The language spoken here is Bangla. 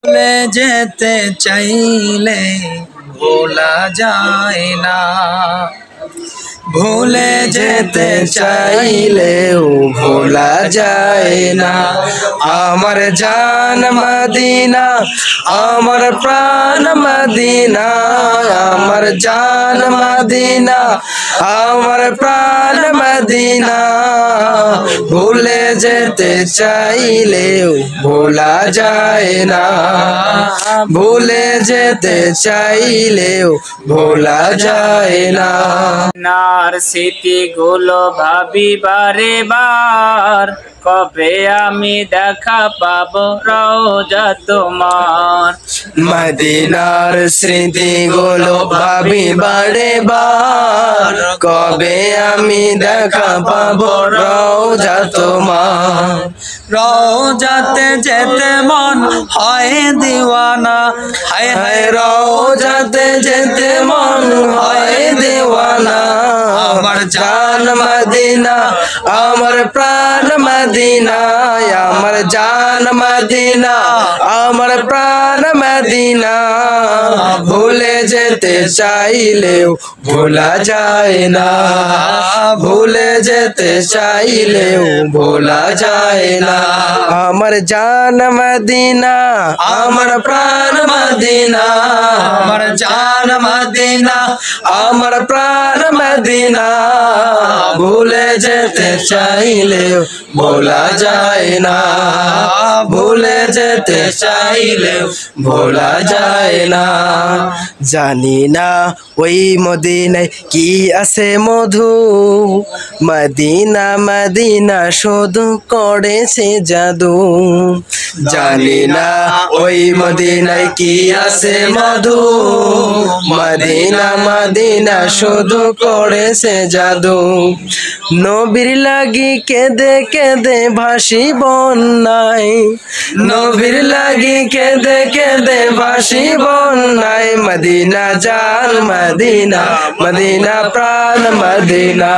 ভুলে যেতে চাইলে ভোলা যায় না, ভুলে যেতে চাইলেও ভোলা যায় না। আমার জান মদিনা, আমার প্রাণ মদিনা, আমার জান মদিনা, আমার প্রাণ মদিনা। ভুলে যেতে চাইলেও ভোলা যায় না, ভুলে যেতে চাইলেও ভোলা যায় না। নার স্মৃতিগুলো ভাবি বারে বার, কবে আমি দেখা পাবো রওজা তোমার। মদিনার স্মৃতিগুলো ভাবি বারে বার, কবে আমি দেখা পাবো রওজা তোমার। রওজাতে যেতে মন হয় দিওয়ানা, হায় হায় রওজাতে যেতে মন হয় দিওয়ানা। আমার জান মদিনা, আমার প্রাণ মদিনা, আমার জান মদিনা, আমার প্রাণ মদিনা। ভুলে যেতে চাইলেও ভোলা যায় না, ভুলে যেতে চাইলেও ভোলা যায় না। আমার জান মদিনা, আমার প্রাণ মদিনা, আমার জান মদিনা, আমার প্রাণ মদিনা। ভুলে যেতে চাইলেও ভোলা যায় না, ভুলে যেতে চাইলেও ভোলা যায় না। জানি না ওই মদিনায় কি আছে মধু, মদিনা মদিনা শুধু করেছে জাদু। জানি না ওই মদিনায় কি আছে মধু, মদিনা মদিনা শুধু করেছে জাদু। নবীর লাগি কেঁদে কেঁদে ভাসি বন্যায়, নবীর লাগি কেঁদে কেঁদে ভাসি বন্যায়। মদিনা জান মদিনা, মদিনা প্রাণ মদিনা।